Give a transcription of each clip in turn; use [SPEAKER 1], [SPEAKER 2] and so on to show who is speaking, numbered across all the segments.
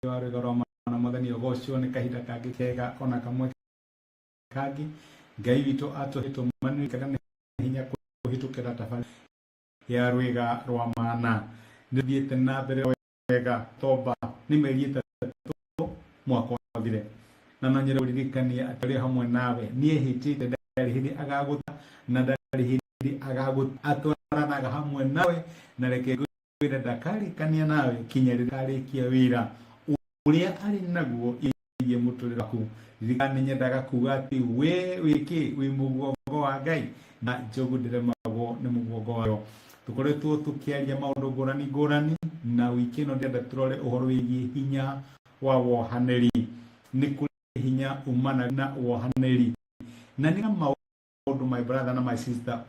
[SPEAKER 1] wari garoma na muthani ogocio ni kahinda kangi kega ona kamwe kangi ngai wito atohito manu kana hinya kuhitukira tafari ya rwiga rwa mana nithiete na mbere wega toba nimeriete mwako thire na nanyere uririkania atari hamwe nawe nie hitite ndari hindi agagutha na ndari hindi agagutha atwaranaga hamwe nawe na reke gwira dakari kania nawe kinyarikari kia wira uria ari naguo iye muturira ku ririkani nyendaga kuga ati we wiki wi mugongo wa Ngai na jogu ndiremagwo ni mugongo wayo tukoretwo tukiaria maundu ngurani na wiki no ndenda turore uhoro wigie hinya wa wohaneri ni kuri hinya umana na wohaneri na ni maundu my brother na my sister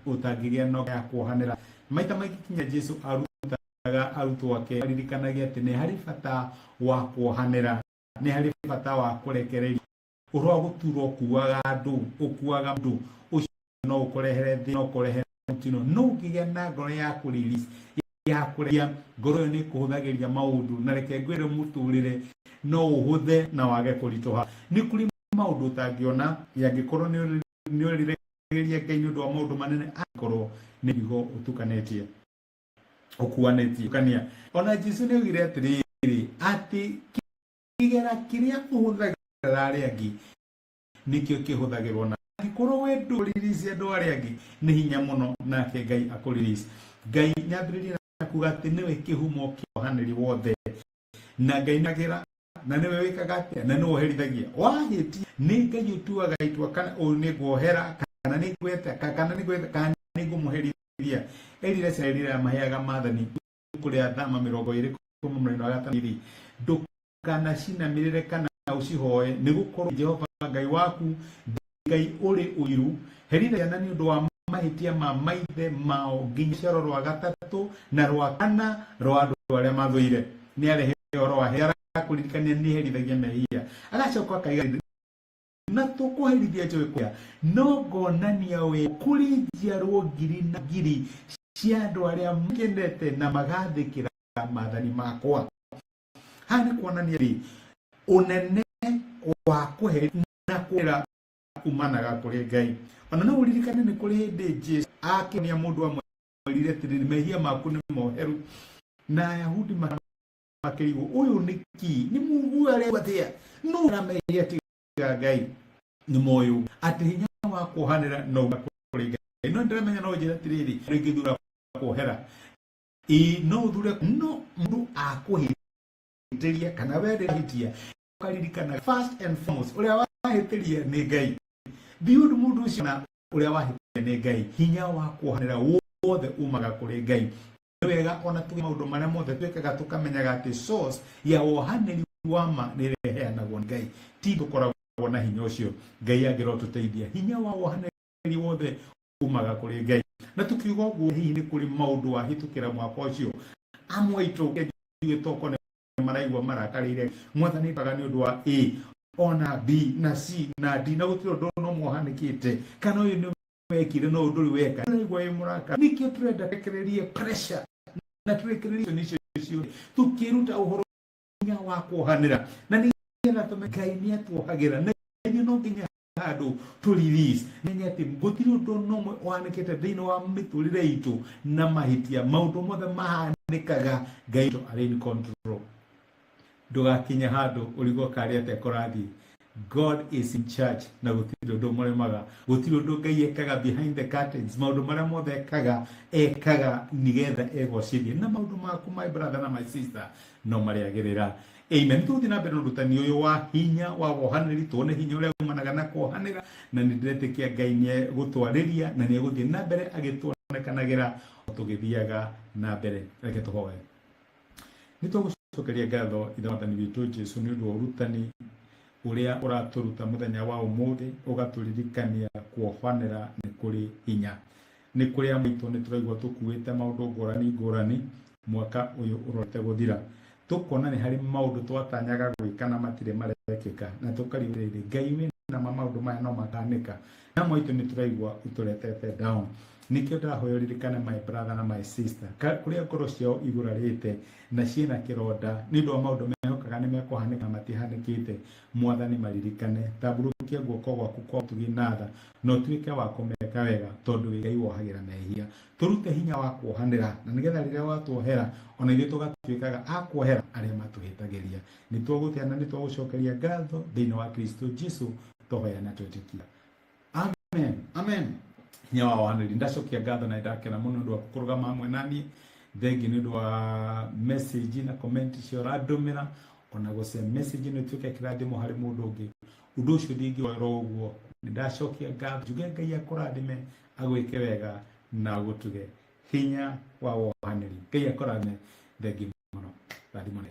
[SPEAKER 1] utagigia no ya kuohanera maita maiki kinya Jesu arutaga arutu wake aririkanagia ati ni hari bata wa kuohanera ni hari bata wa kurekereria urwa guturo kuaga andu ukuaga andu ucio no ukorehere thi no ukorehere mutino no ukigia na ngoro ya kurelease ya kuria ngoro ni kuhuthagiria maundu na reke ngwire muturire no uhuthe na wage kuritoha ni kuri maundu tangiona yangikorwo ni uriregeria Ngai ni undu wa maundu manene akorwo ni bigo utukanetie ukuanetie kania ona Jesu ni ugire atiriri ati kigera kiria uhuthagira aria angi nikio kihuthagirwo na gikorwo we nduriricia andu aria angi ni hinya muno nake Ngai akuriricia Ngai nyambiriria kuga ati niwe kihumo kiohaneri wothe na Ngai nagira na niwe wikaga atia na niwe herithagia wahiti ni Ngai utuaga itwa kana o ni guohera kana ni gweta kana ni gweta kana ni gumuherithia erire serira mahiaga mathani kuri athama 20 kumumrino agataniri ndukana cina mirire kana ucihoe ni gukorwo Jehova Ngai waku Ngai uri uiru herithia na ni undu wa mahitia ma maithe mao nginya ciaro rwa gatatu na rwa kana rwa andu aria mathuire ni arehe oro wa hera kuririkania ni herithagia mehia agacoka kaiga na tukuherithia joya no gonania we kurijia rwo ngiri na ngiri cia andu aria makendete na magathikira mathani makwa hani kuonania ri unene wa kuhe na kwira umanaga kuri Ngai ona no uririkane ni kuri hindi Jesu akinia mundu amwirire tiriri mehia maku ni moheru na Ayahudi makirigo uyu niki ni Mungu aria no na mehia tiga Ngai ni moyo ati hinya wa kuhanira no kuri Ngai no ndiremenya no njira tiriri ringithura kuhera no thure no mundu akuhitiria kana wende hitia ukaririkana first and foremost uria wahitiria ni Ngai biundu mundu ucio na uria wahitiria ni Ngai hinya wa kuhanira wothe umaga kuri Ngai wega ona tuge maundu maria mothe twekaga tukamenyaga ati source ya wohaneri wama ni reheanagwo Ngai ti gukoragwo na hinya ucio Ngai agiro tuteithia hinya wa wohaneri wothe umaga kuri Ngai na tukiuga uguo hihi ni kuri maundu wa hitukira mwaka ucio amwe itu gitoko ne maraigwa marakarire mwathani paga ni undu wa A ona B na C na D na gutiro ndo no mwahanikite kana uyu ni wekire no nduri weka igwa imuraka nikio turenda tekererie pressure na twekererie nicio tukiruta uhoro nya wa kuhanira na ni na tumekainia tuhagira na ni no nginya handu to release nenya ati gutiro ndo no wanikite thino wa miturire itu na mahitia maundu mothe mahanikaga Ngai to are in control ndugakinya handu urigo kari ate korathi God is in charge na gutiro ndo muremaga gutiro ndo Ngai ekaga behind the curtains maundu maria mothe ekaga nigetha egocirie na maundu maku my brother na my sister no mariagirira amen tuthi na mbere rutani uyu wa hinya wa wohaneri tuone hinya uria umanaga na kuohanira na nindiretekia Ngai ni gutwariria na ni guthie na mbere agituonekanagira tugithiaga na mbere reke tuhoe ni tugucokeria ngatho ithathani witu Jesu ni undu wa urutani uria uraturuta muthenya wa umuthi ugaturirikania kuohanira ni kuri hinya ni kuri amito ni turaigwa tukuite maundu ngurani mwaka uyu urote guthira tukona ni hari maundu twatanyaga gwikana matire marekeka na tukarigirira Ngai na maundu maya no makanika na moito ni turaigwa ituretete down. Nikio ndahoyo ririkane my brother na my sister kuria ngoro ciao igurarite na ciina kironda ni ndo maundu mehokaga ni mekuhanika matihanikite. Mwathani maririkane, tamburukia guoko gwaku kwa tugi natha no tuike wa kumeka wega tondu wi Ngai wohagira mehia. Turute hinya wa kuohanira na nigetha riria watuohera ona ithuĩ tugatuĩkaga a kuohera aria matuhĩtagĩria. Nĩ tũgũtĩana nĩ tũgũcokeria ngatho thĩinĩ wa Kristo Jesu tũhoya na twĩtĩkia. Amen. Amen. Hinya wa wohanĩri ndacokia ngatho na ndakena mũno nĩ ũndũ wa kũrũgama hamwe naniĩ. Thengi nĩ ũndũ wa message na comment cio ũrandũmĩra ona gũce message nĩ tuĩke kĩrathimo harĩ mũndũ ũngĩ. Ũndũ ũcio ndingĩwĩra ũguo. Nĩ ndacokia ngatho njuge Ngai akũrathime agwĩke wega na gũtuge hinya wa wohanĩri. Ngai akũrathime. Thengi mũno. Rathimone.